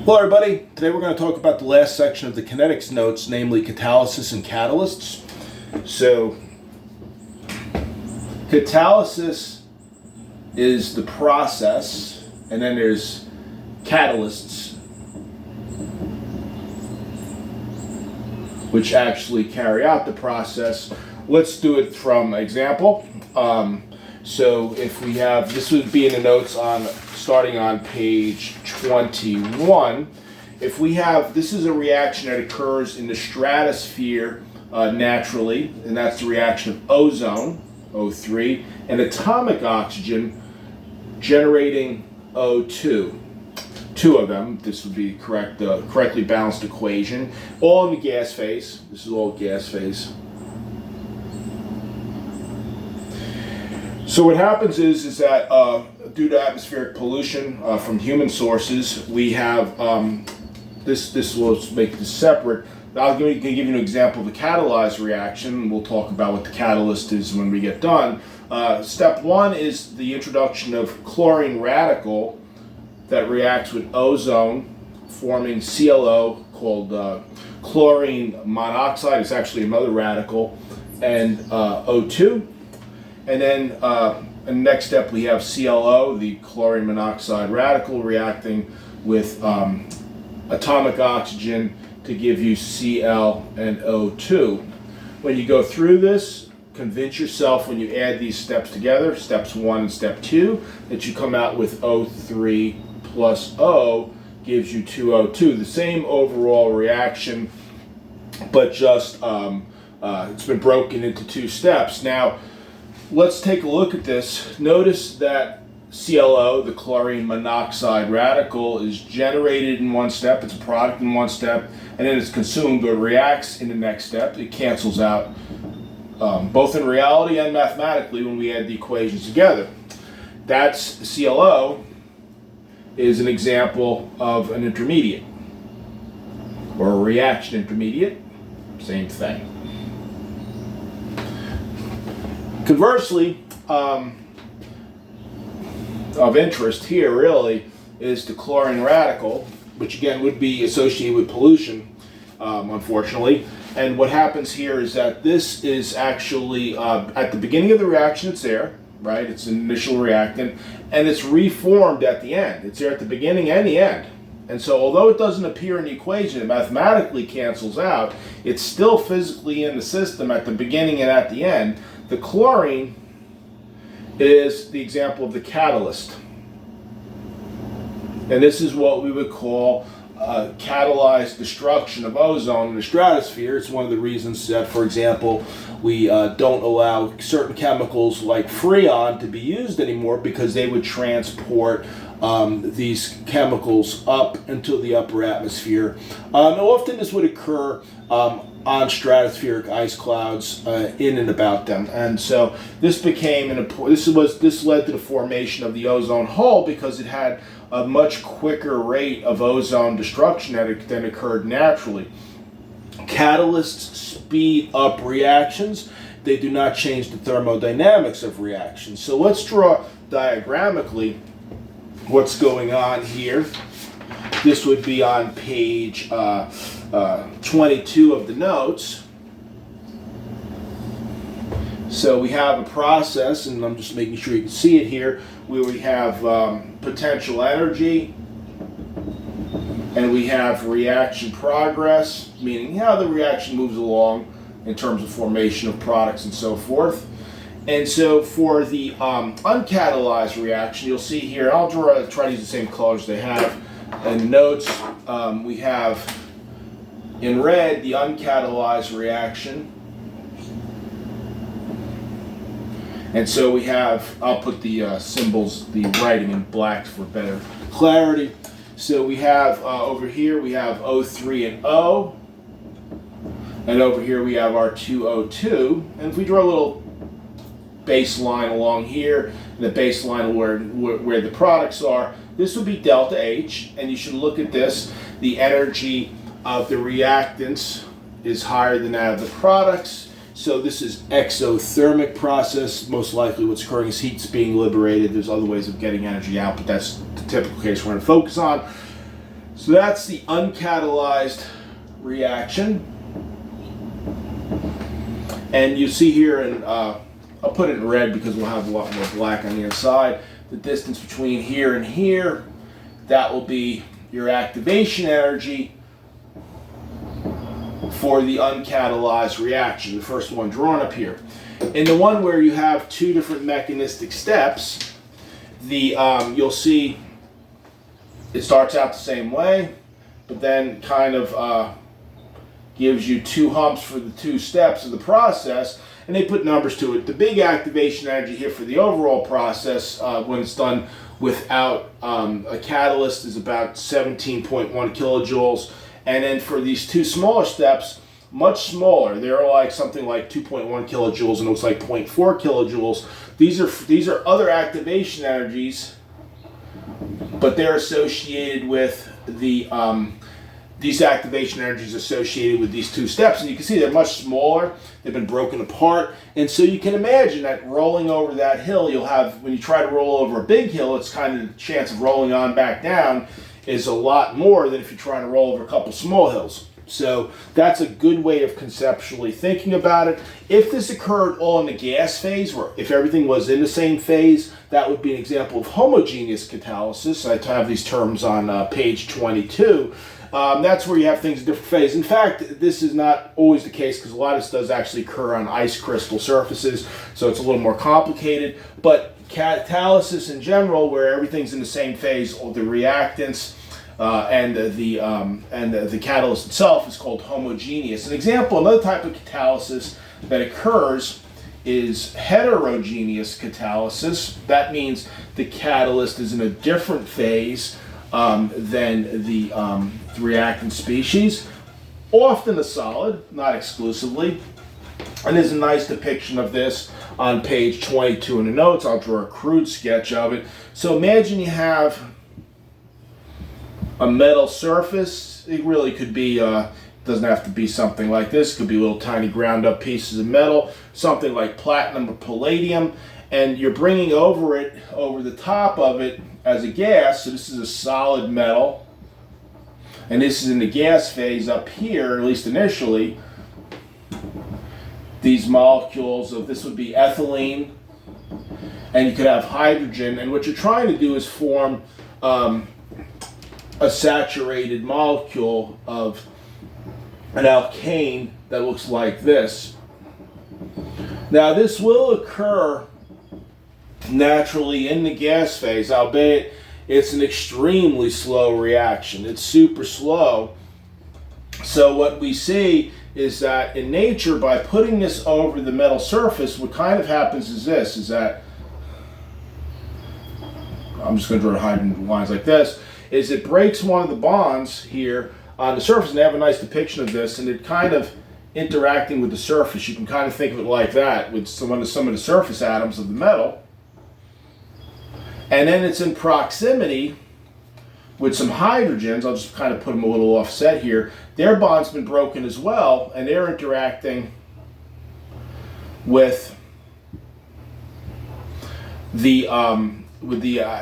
Hello everybody, today we're going to talk about the last section of the kinetics notes, namely catalysis and catalysts. So, catalysis is the process, and then there's catalysts, which actually carry out the process. Let's do it from example. So if we have, this would be in the notes on starting on page 21. If we have, this is a reaction that occurs in the stratosphere naturally, and that's the reaction of ozone, O3, and atomic oxygen generating O2. Two of them. This would be correct, correctly balanced equation. All in the gas phase. This is all gas phase. So what happens is that due to atmospheric pollution from human sources, we have this will make this separate. I'll give you an example of a catalyzed reaction. We'll talk about what the catalyst is when we get done. Step one is the introduction of chlorine radical that reacts with ozone, forming ClO called chlorine monoxide. It's actually another radical, and O2. And then the next step we have ClO, the chlorine monoxide radical, reacting with atomic oxygen to give you Cl and O2. When you go through this, convince yourself when you add these steps together, steps 1 and step 2, that you come out with O3 plus O gives you 2O2. The same overall reaction, but just it's been broken into two steps. Now, let's take a look at this. Notice that ClO, the chlorine monoxide radical, is generated in one step. It's a product in one step, and then it's consumed or reacts in the next step. It cancels out both in reality and mathematically when we add the equations together. That's ClO is an example of an intermediate or a reaction intermediate. Same thing. Conversely, of interest here really is the chlorine radical, which again would be associated with pollution, unfortunately. And what happens here is that this is actually at the beginning of the reaction, it's there, right? It's an initial reactant, and it's reformed at the end. It's there at the beginning and the end. And so although it doesn't appear in the equation, it mathematically cancels out, it's still physically in the system at the beginning and at the end. The chlorine is the example of the catalyst. And this is what we would call catalyzed destruction of ozone in the stratosphere. It's one of the reasons that, for example, we don't allow certain chemicals like Freon to be used anymore, because they would transport these chemicals up into the upper atmosphere. And often this would occur on stratospheric ice clouds in and about them, and so this became this led to the formation of the ozone hole, because it had a much quicker rate of ozone destruction than occurred naturally. Catalysts speed up reactions. They do not change the thermodynamics of reactions. So let's draw diagrammically what's going on here. This would be on page 22 of the notes. So we have a process, and I'm just making sure you can see it here, where we have potential energy, and we have reaction progress, meaning how the reaction moves along in terms of formation of products and so forth. And so for the uncatalyzed reaction, you'll see here, I'll try to use the same colors they have in the notes. We have in red the uncatalyzed reaction. And so we have, I'll put the symbols, the writing in black for better clarity. So we have over here, we have O3 and O. And over here we have our 2O2. And if we draw a little baseline along here, and the baseline where the products are, this would be delta H. And you should look at this. The energy of the reactants is higher than that of the products. So this is exothermic process. Most likely what's occurring is heat's being liberated. There's other ways of getting energy out, but that's the typical case we're going to focus on. So that's the uncatalyzed reaction. And you see here, and I'll put it in red because we'll have a lot more black on the inside. The distance between here and here, that will be your activation energy for the uncatalyzed reaction, the first one drawn up here. In the one where you have two different mechanistic steps, you'll see it starts out the same way, but then kind of gives you two humps for the two steps of the process, and they put numbers to it. The big activation energy here for the overall process when it's done without a catalyst is about 17.1 kilojoules, and then for these two smaller steps, much smaller. They're like something like 2.1 kilojoules, and it looks like 0.4 kilojoules. These are other activation energies, but they're associated with these activation energies associated with these two steps. And you can see they're much smaller. They've been broken apart. And so you can imagine that rolling over that hill, you'll have, when you try to roll over a big hill, it's kind of the chance of rolling on back down is a lot more than if you're trying to roll over a couple small hills. So that's a good way of conceptually thinking about it. If this occurred all in the gas phase, or if everything was in the same phase, that would be an example of homogeneous catalysis. I have these terms on page 22. That's where you have things in different phases. In fact, this is not always the case because a lot of this does actually occur on ice crystal surfaces, so it's a little more complicated. But catalysis in general, where everything's in the same phase, all the reactants, and the catalyst itself is called homogeneous. An example, another type of catalysis that occurs is heterogeneous catalysis. That means the catalyst is in a different phase than the reactant species, often a solid, not exclusively. And there's a nice depiction of this on page 22 in the notes. I'll draw a crude sketch of it. So imagine you have a metal surface. It really could be, doesn't have to be something like this. It could be little tiny ground up pieces of metal, something like platinum or palladium, and you're bringing over the top of it as a gas. So this is a solid metal, and this is in the gas phase up here, at least initially. These molecules of this would be ethylene, and you could have hydrogen, and what you're trying to do is form a saturated molecule of an alkane that looks like this. Now this will occur naturally in the gas phase, albeit it's an extremely slow reaction. It's super slow. So what we see is that in nature, by putting this over the metal surface, what kind of happens is this, is that, I'm just going to draw hydrogen lines like this, is it breaks one of the bonds here on the surface, and they have a nice depiction of this, and it kind of interacting with the surface. You can kind of think of it like that, with some of the surface atoms of the metal. And then it's in proximity with some hydrogens. I'll just kind of put them a little offset here. Their bond's been broken as well, and they're interacting with the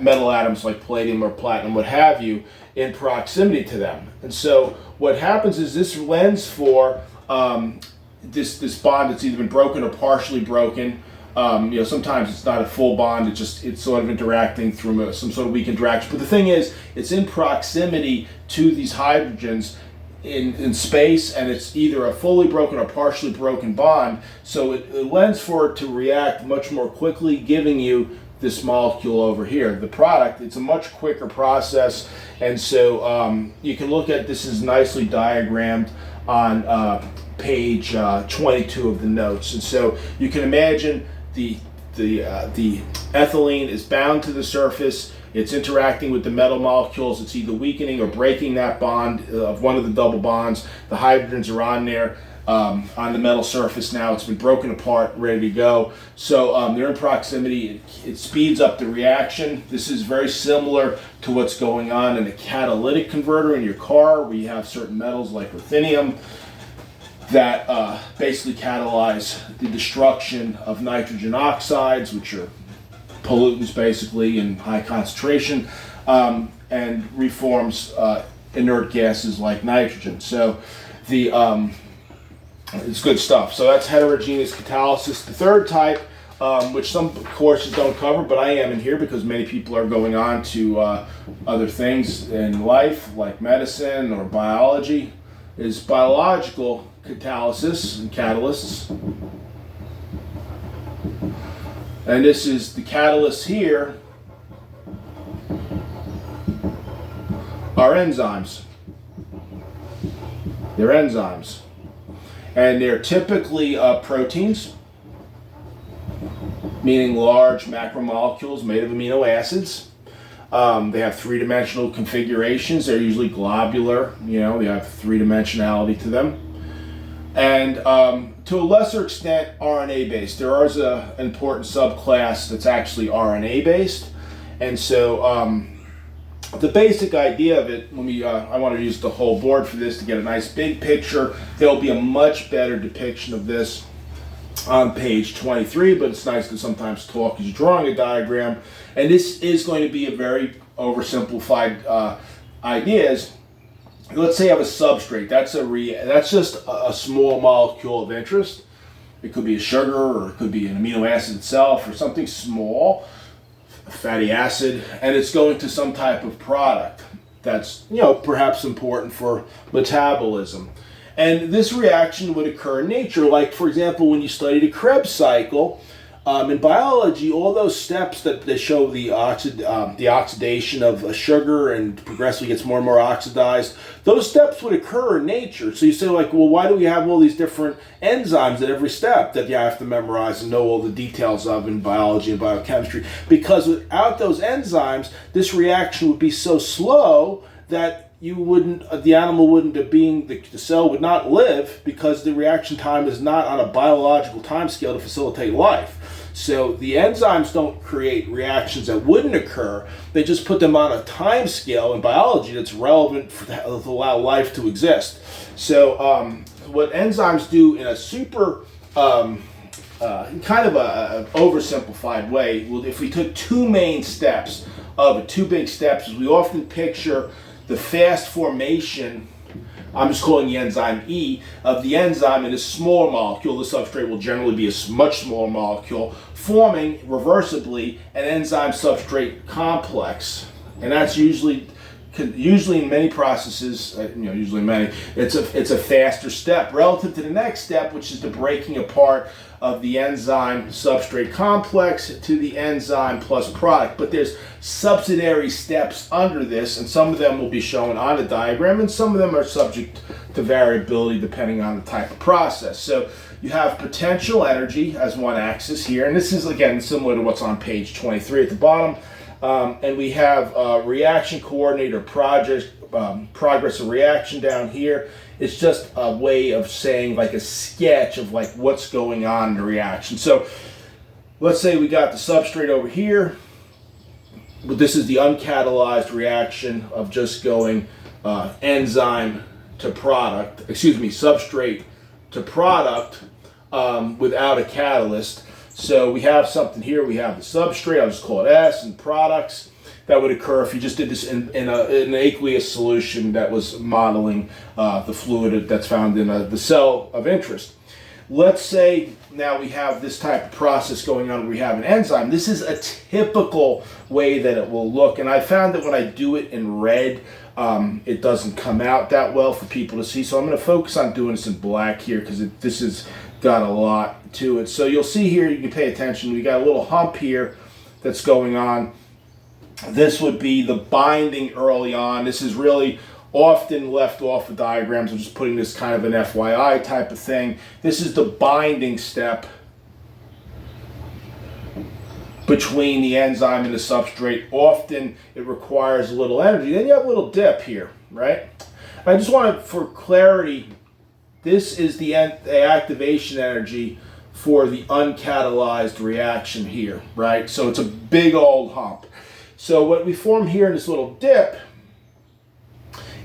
metal atoms like palladium or platinum, what have you, in proximity to them. And so what happens is this lends for this bond that's either been broken or partially broken. Sometimes it's not a full bond, it's sort of interacting through some sort of weak interaction. But the thing is, it's in proximity to these hydrogens in space, and it's either a fully broken or partially broken bond. So it lends for it to react much more quickly, giving you this molecule over here. The product, it's a much quicker process, and so you can look at this is nicely diagrammed on page 22 of the notes. And so you can imagine the ethylene is bound to the surface. It's interacting with the metal molecules. It's either weakening or breaking that bond of one of the double bonds. The hydrogens are on there on the metal surface now. It's been broken apart, ready to go. So they're in proximity. It speeds up the reaction. This is very similar to what's going on in a catalytic converter in your car, where you have certain metals like ruthenium that basically catalyze the destruction of nitrogen oxides, which are pollutants basically in high concentration, and reforms inert gases like nitrogen. So it's good stuff. So that's heterogeneous catalysis. The third type, which some courses don't cover, but I am in here because many people are going on to other things in life, like medicine or biology, is biological catalysis and catalysts. And this is the catalysts here are enzymes. They're enzymes. And they're typically proteins, meaning large macromolecules made of amino acids. They have three-dimensional configurations. They're usually globular, they have three-dimensionality to them. And to a lesser extent, RNA-based. There is an important subclass that's actually RNA-based. And so the basic idea of it, I want to use the whole board for this to get a nice big picture. There'll be a much better depiction of this on page 23, but it's nice to sometimes talk as you're drawing a diagram. And this is going to be a very oversimplified idea. Let's say I have a substrate. That's just a small molecule of interest. It could be a sugar, or it could be an amino acid itself, or something small, a fatty acid, and it's going to some type of product that's perhaps important for metabolism. And this reaction would occur in nature, like for example when you study the Krebs cycle in biology. All those steps that they show the oxidation of a sugar and progressively gets more and more oxidized, those steps would occur in nature. So you say well, why do we have all these different enzymes at every step that you have to memorize and know all the details of in biology and biochemistry? Because without those enzymes, this reaction would be so slow that the animal wouldn't have been, the cell would not live, because the reaction time is not on a biological time scale to facilitate life. So the enzymes don't create reactions that wouldn't occur. They just put them on a time scale in biology that's relevant to allow life to exist. So what enzymes do in a super kind of a oversimplified way, if we took two main steps of it, two big steps, is we often picture the fast formation, I'm just calling the enzyme E, of the enzyme in a small molecule. The substrate will generally be a much smaller molecule, forming reversibly an enzyme substrate complex. And that's usually in many processes, usually many, it's a faster step relative to the next step, which is the breaking apart of the enzyme substrate complex to the enzyme plus product. But there's subsidiary steps under this, and some of them will be shown on the diagram, and some of them are subject to variability depending on the type of process. So you have potential energy as one axis here, and this is again similar to what's on page 23 at the bottom. And we have reaction coordinator progress of reaction down here. It's just a way of saying, like a sketch of like what's going on in the reaction. So let's say we got the substrate over here, but this is the uncatalyzed reaction of just going enzyme to product, substrate to product without a catalyst. So we have something here. We have the substrate, I'll just call it S, and products. That would occur if you just did this in an aqueous solution that was modeling the fluid that's found in the cell of interest. Let's say now we have this type of process going on where we have an enzyme. This is a typical way that it will look, and I found that when I do it in red, it doesn't come out that well for people to see. So I'm going to focus on doing this in black here because this has got a lot to it. So you'll see here, you can pay attention, we got a little hump here that's going on. This would be the binding early on. This is really often left off of diagrams. I'm just putting this kind of an FYI type of thing. This is the binding step between the enzyme and the substrate. Often it requires a little energy. Then you have a little dip here, right? I just want to, for clarity, this is the activation energy for the uncatalyzed reaction here, right? So it's a big old hump. So what we form here in this little dip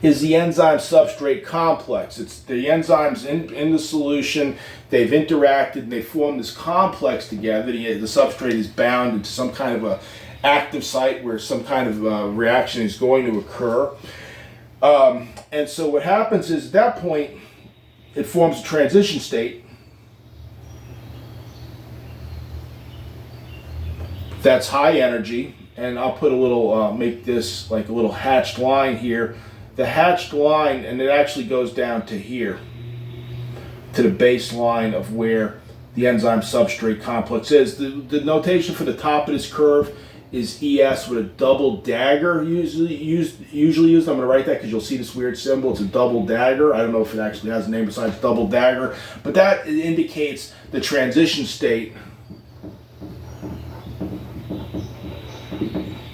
is the enzyme substrate complex. It's the enzymes in the solution. They've interacted and they form this complex together. The substrate is bound into some kind of a active site where some kind of reaction is going to occur. And so what happens is at that point, it forms a transition state that's high energy. And I'll put a little, make this like a little hatched line here. The hatched line, and it actually goes down to here, to the baseline of where the enzyme substrate complex is. The notation for the top of this curve is ES with a double dagger usually used. I'm going to write that because you'll see this weird symbol. It's a double dagger. I don't know if it actually has a name besides double dagger, but that indicates the transition state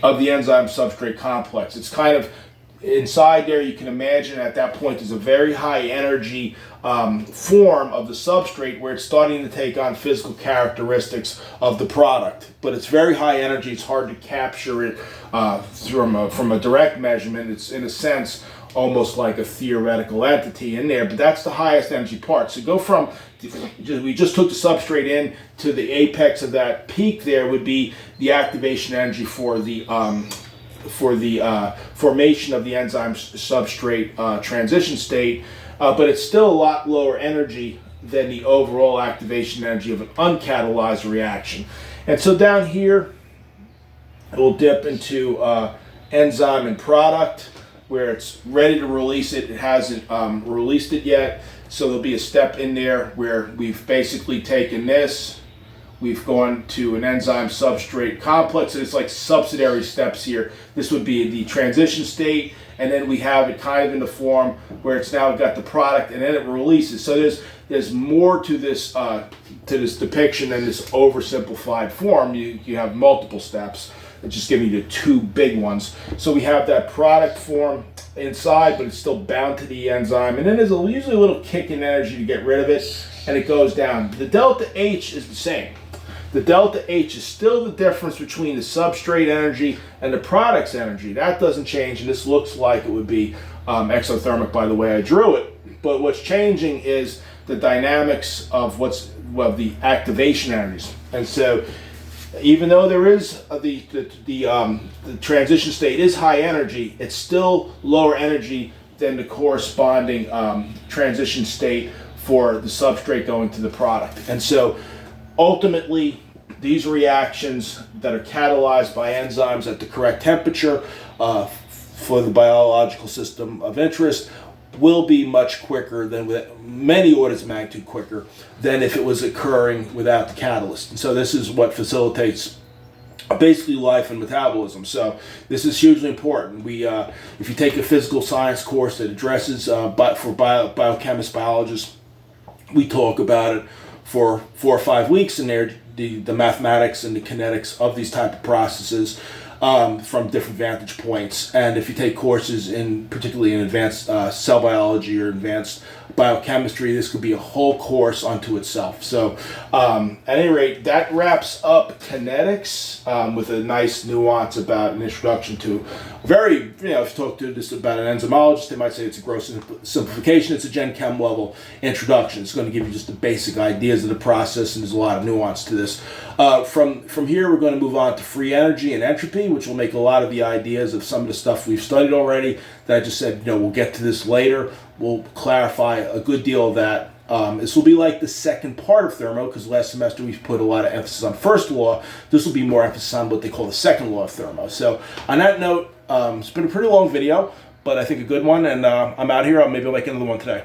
of the enzyme substrate complex. It's kind of inside there. You can imagine at that point there's a very high energy form of the substrate where it's starting to take on physical characteristics of the product, but it's very high energy. It's hard to capture it from a direct measurement. It's in a sense almost like a theoretical entity in there, but that's the highest energy part. So go from, we just took the substrate in to the apex of that peak. There would be the activation energy for the formation of the enzyme substrate transition state, but it's still a lot lower energy than the overall activation energy of an uncatalyzed reaction. And so down here, it will dip into enzyme and product, where it's ready to release it. It hasn't released it yet, so there'll be a step in there where we've basically taken this, we've gone to an enzyme substrate complex, and it's like subsidiary steps here. This would be the transition state, and then we have it kind of in the form where it's now got the product, and then it releases. So there's more to this depiction than this oversimplified form. You have multiple steps. It's just giving you the two big ones. So we have that product form inside, but it's still bound to the enzyme. And then there's usually a little kick in energy to get rid of it, and it goes down. The delta H is the same. The delta H is still the difference between the substrate energy and the product's energy. That doesn't change, and this looks like it would be exothermic by the way I drew it. But what's changing is the dynamics of the activation energies. And so even though there is the transition state is high energy, it's still lower energy than the corresponding transition state for the substrate going to the product. And so ultimately, these reactions that are catalyzed by enzymes at the correct temperature for the biological system of interest will be much quicker than, with many orders of magnitude quicker than if it was occurring without the catalyst. And so this is what facilitates basically life and metabolism. So this is hugely important. If you take a physical science course that addresses for biochemists, biologists, we talk about it for 4 or 5 weeks in there, the mathematics and the kinetics of these type of processes from different vantage points. And if you take courses particularly in advanced cell biology or advanced biochemistry, this could be a whole course unto itself. So at any rate, that wraps up kinetics with a nice nuance about an introduction to if you talk to this about an enzymologist, they might say it's a gross simplification. It's a Gen Chem level introduction. It's going to give you just the basic ideas of the process, and there's a lot of nuance to this. From here, we're going to move on to free energy and entropy, which will make a lot of the ideas of some of the stuff we've studied already that I just said, we'll get to this later. We'll clarify a good deal of that. This will be like the second part of thermo, because last semester we've put a lot of emphasis on first law. This will be more emphasis on what they call the second law of thermo. So on that note, it's been a pretty long video, but I think a good one, and I'm out here. Maybe I'll make another one today.